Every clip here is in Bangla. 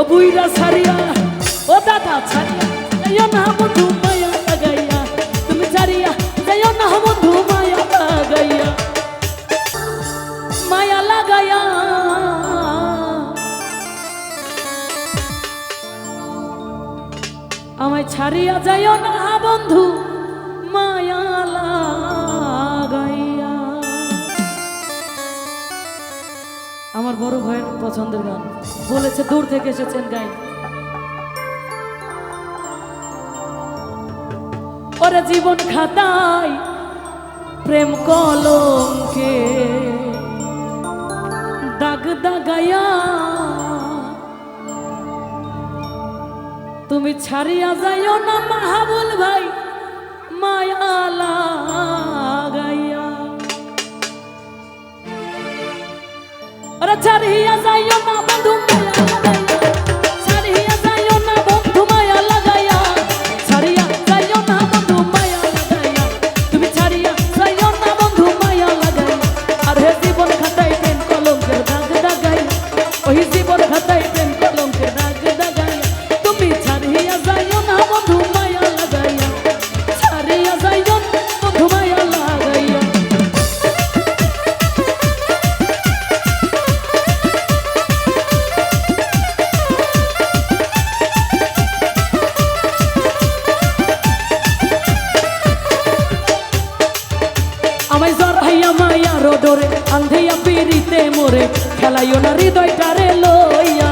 বুইরা ছাড়িয়া ও দাদা ছাড়িয়া যাইও না বন্ধু মায়া লাগাইয়া তুমি ছাড়িয়া যাইও না বন্ধু মায়া লাগাইয়া মায়া লাগাইয়া আমায় ছাড়িয়া যাইও না বন্ধু মায়া লাগাইয়া। আমার বড় ভাইয়ের পছন্দের গান, বলেছে দূর থেকে এসেছেন গাই। ওরে জীবন খাতায় প্রেম কলঙ্কে দাগ দাগাইয়া তুমি ছাড়িয়া যাইও না মাহবুল ভাই মায়া লাগাইয়া। ওরে ছাড়িয়া যাইও না বন্ধু মায়া লাগাইয়া ছাড়িয়া যাইও না বন্ধু মায়া লাগাইয়া ছাড়িয়া যাইও না বন্ধু মায়া লাগাইয়া তুমি ছাড়িয়া যাইও না বন্ধু মায়া লাগাইয়া। আর হে জীবন খাতায় প্রেম কলঙ্কের দাগ দাগাইয়া ওই জীবন খাতায় প্রেম কলঙ্কের দাগ দাগাইয়া তুমি ছাড়িয়া যাইও না বন্ধু মায়া লাগাইয়া ছাড়িয়া যাইও না বন্ধু মায়া লাগাইয়া। আমায় জড়াইয়া মায়া রোডরে আন্ধেয়া পিরিতে মোরে খেলাইও না হৃদয়টারে লইয়া।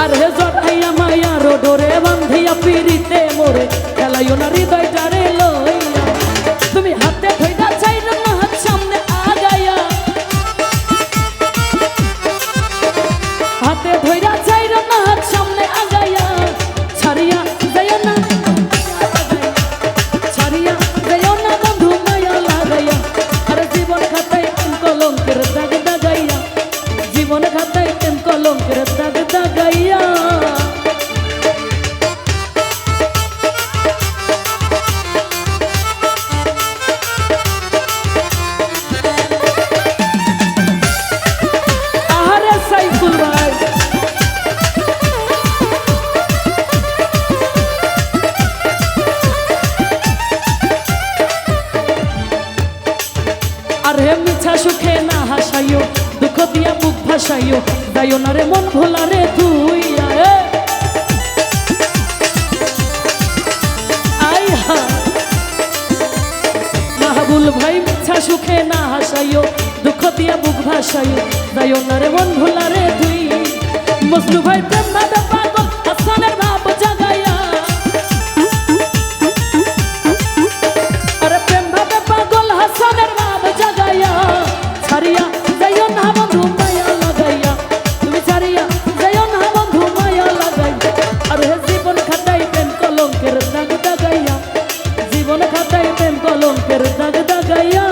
আর হে জড়াইয়া মায়া রোডরে বান্ধিয়া পিরিতে মোরে খেলাইও না হৃদয়টারে লইয়া। তুমি হাতে ধইরা চাইর না হাত সামনে আগাইয়া হাতে ধইরা চাইর না হাত সামনে আগাইয়া ছাড়িয়া যাইও না ছাড়িয়া যাইও না বন্ধু মায়া লাগাইয়া। আর জীবন খাতায় প্রেম কলঙ্কের দাগ দাগাইয়া জীবন খাতায় প্রেম কলঙ্কের দাগ দাগাইয়া। আহারে সাইফুল ভাই আর হে মিছা সুখে না হাসাইও দুঃখ দিয়া বুক ভাসাইও যাইও না রে মন ভোলা রে তুইয়া। মাহবুল ভাই মিছা সুখে না হাসাইও দুঃখ দিয়া বুক ভাসাইও যাইও না রে মন ভোলা রে তুই। মজনু ভাই প্রেম ভাবে পাগল হাসানের ভাব জাগাইয়া আরে প্রেম ভাবে পাগল হাসানের ভাব জাগাইয়া ছাড়িয়া যাইও না বন্ধু মায়া লাগাইয়া তুমি ছাড়িয়া যাইও না বন্ধু মায়া লাগাইয়া। আর হে জীবন খাতায় প্রেম কলঙ্কের দাগ দাগাইয়া জীবন খাতায় প্রেম কলঙ্কের দাগ দাগাইয়া।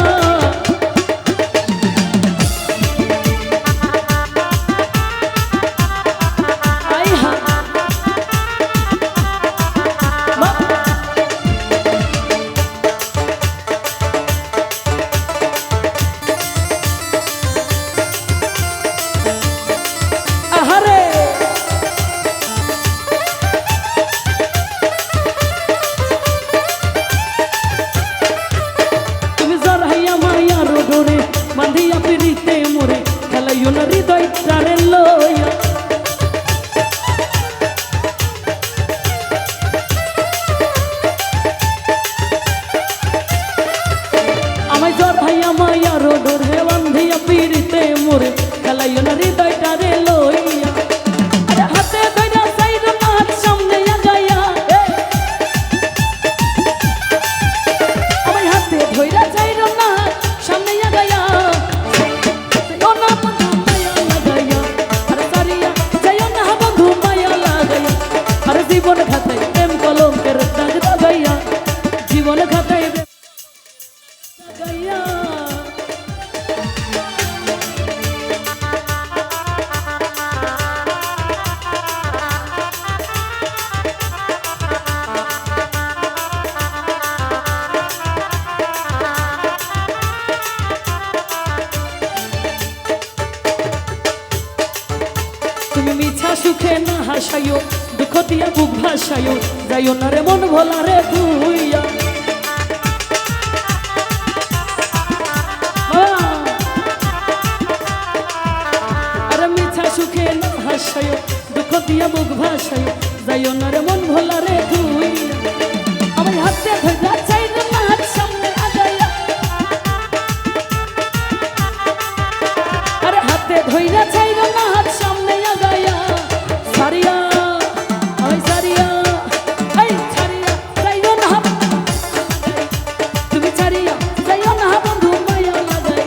বান্ধিয়া পিরিতে মোরে খেলাইও না হৃদয়টারে লইয়া। আমায় জড়াইয়া মায়া রোডরে বান্ধিয়া পিরিতে মোরে খেলাইও না হৃদয়টারে লইয়া। আরে হাতে ধইরা চাইর না হাত সামনে আগাইয়া আমায় হাতে ধইরা চাইর না হাত সামনে আগাইয়া জীবন খাতায় প্রেম কলঙ্কের দাগ দাগাইয়া জীবন খাতায় দাগাইয়া। সুখে না হাসাইও দুঃখ দিয়া বুক ভাসাইও যাইও না রে মন ভোলা রে তুইয়া আরে মিছা সুখে না হাসাইও দুঃখ দিয়া বুক ভাসাইও যাইও না রে মন ভোলা রে তুইয়া আমার হাতে ধরা চাই না হাত সামনে আগাইয়া আরে হাতে ধইরা চাই না হাত সামনে আগাইয়া সারিয়া ওই সারিয়া এই সারিয়া যাইও না তুমি সারিয়া যাইও না বন্ধু মায়া লাগাই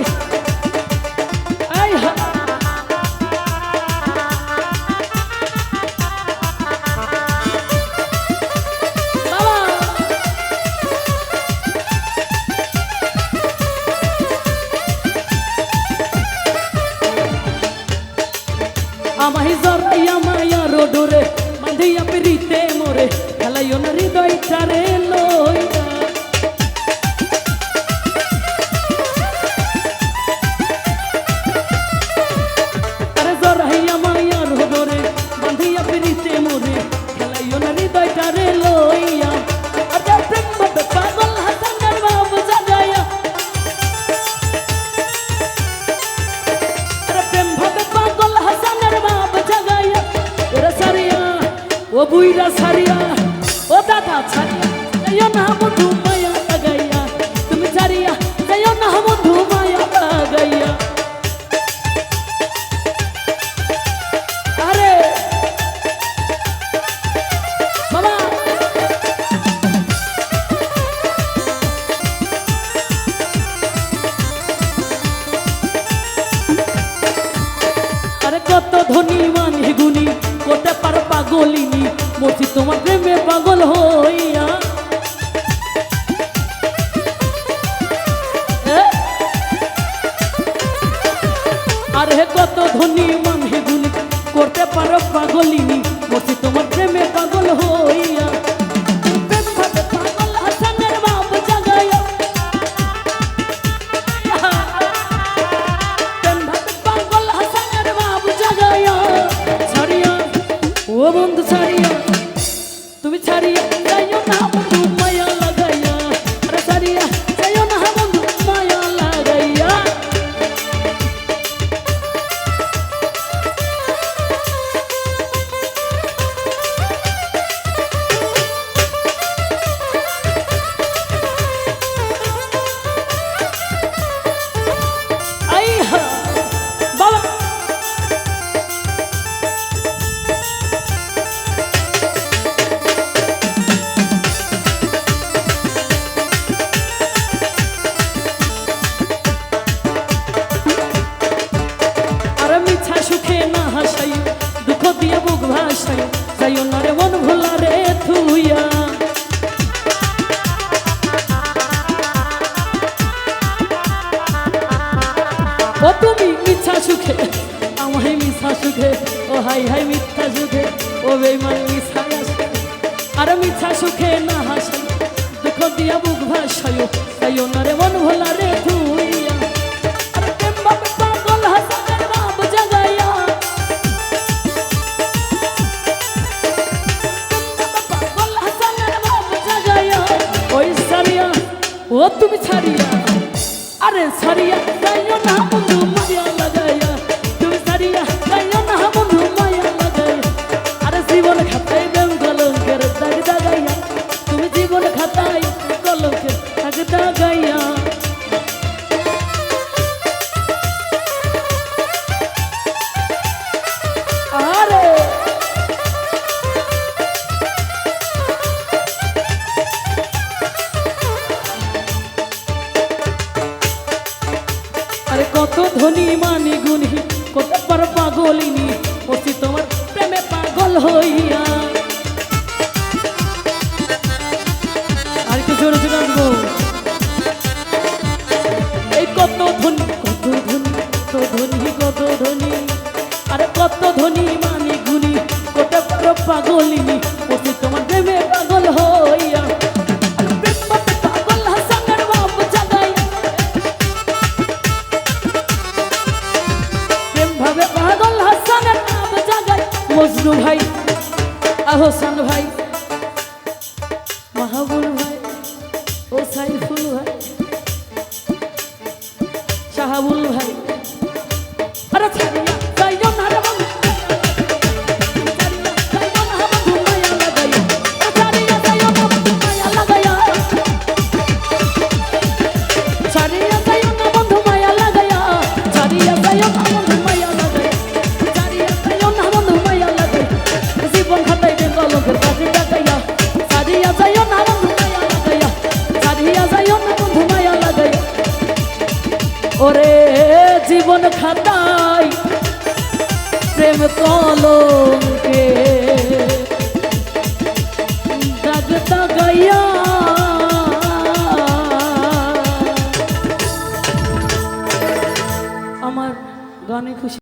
এই আমায় জরাইয়া মায়া রোডরে বাঁধিয়া পিরিতে মোরে খেলাইও না হৃদয়টারে লইয়া আরে জরাইয়া মায়া রোডরে বাঁধিয়া পিরিতে মোরে খেলাইও না হৃদয়টারে লইয়া আরে প্রেম বড় পাগল হাসানের বাবু জাগাইয়া আরে প্রেম ভাবে পাগল হাসানের বাবু জাগাইয়া ওরে সারিয়া ও বুইরা সারিয়া ও দাদা সারিয়া যাইও না বন্ধু মায়া লাগাইয়া তুমি সারিয়া যাইও না বন্ধু মায়া লাগাইয়া আরে বাবা আরে কত ধনী মানে গুণী কোটে পার পাগলিনী মরছি তোমার প্রেমে পাগল হইয়া আরে কত ধনী মানে গুণী করতে পারো পাগলিনী মরছি তোমার প্রেমে পাগল হইয়া প্রেম ভাবে পাগল হাসানের বাপ জাগাইয়া প্রেম ভাবে পাগল হাসানের বাপ জাগাইয়া ছাড়িয়া ও বন্ধু ছাড়িয়া তুমি ছাড়িয়া যাইও না বন্ধু মায়া লাগাইয়া আরে ছাড়িয়া যাইও না বন্ধু মায়া লাগাইয়া আইহা বাবা আরে মিছা সুখে না হাসাই দুঃখ দিয়ে বুক ভাসাই যাইও না রে মন ভোলা রে থুইয়া ও তুমি মিছা সুখে আমায় মিছা সুখে ও হাই হাই মিথ্যা সুখে ও বেইমান মিছা আসে আরে মিছা সুখে না হাসাই দুঃখ দিয়া বুক ভাসাইও যাইও না রে মন ভোলা রে থুইয়া আরে প্রেম ভাবে পাগল হাসানের বাপ জাগাইয়া পাগল হাসানের বাপ জাগাইয়া ওই সারিয়া ও তুমি ছাড়িয়া আরে ছাড়িয়া যাইও না বন্ধু মায়া লাগাইয়া তুমি ছাড়িয়া যাইও না বন্ধু মায়া লাগাইয়া আরে জীবন খাতায় দেব কলঙ্কের দাগ দাগাইয়া তুমি জীবন খাতায় কলঙ্কের দাগ দাগাইয়া আরে আরে কত ধনী মানে গুণী কত পার পাগলিনী মরছি তোমার প্রেমে পাগল হইয়া আর একটু জোরে জোরে আসবো এই কত ধনী কত ধনী কত ধনী কত ধনী আরে কত ধনী মানে গুণী কত পার পাগলিনী মরছি তোমার প্রেমে পাগল হইয়া was নুরু ভাই, আহসান ভাই, মাহবুব ভাই, ও সাইফুল ভাই, শাহাবুল ভাই, আরে ছাড়িয়া যাইও না রে বন্ধু, ছাড়িয়া যাইও না বন্ধু মায়া লাগাইয়া, ছাড়িয়া যাইও না বন্ধু মায়া লাগাইয়া, ছাড়িয়া যাইও না বন্ধু মায়া লাগাইয়া, ছাড়িয়া যাইও না বন্ধু মায়া লাগাইয়া, ছাড়িয়া যাইও না বন্ধু মায়া লাগাইয়া, জীবন খাটাইবে কলঙ্কের কাজে লাগাইয়া, ছাড়িয়া যাইও না বন্ধু মায়া লাগাইয়া, ছাড়িয়া যাইও না বন্ধু মায়া লাগাইয়া, ওরে জীবন খাতাই প্রেম কলঙ্কে দাগ দাগাইয়া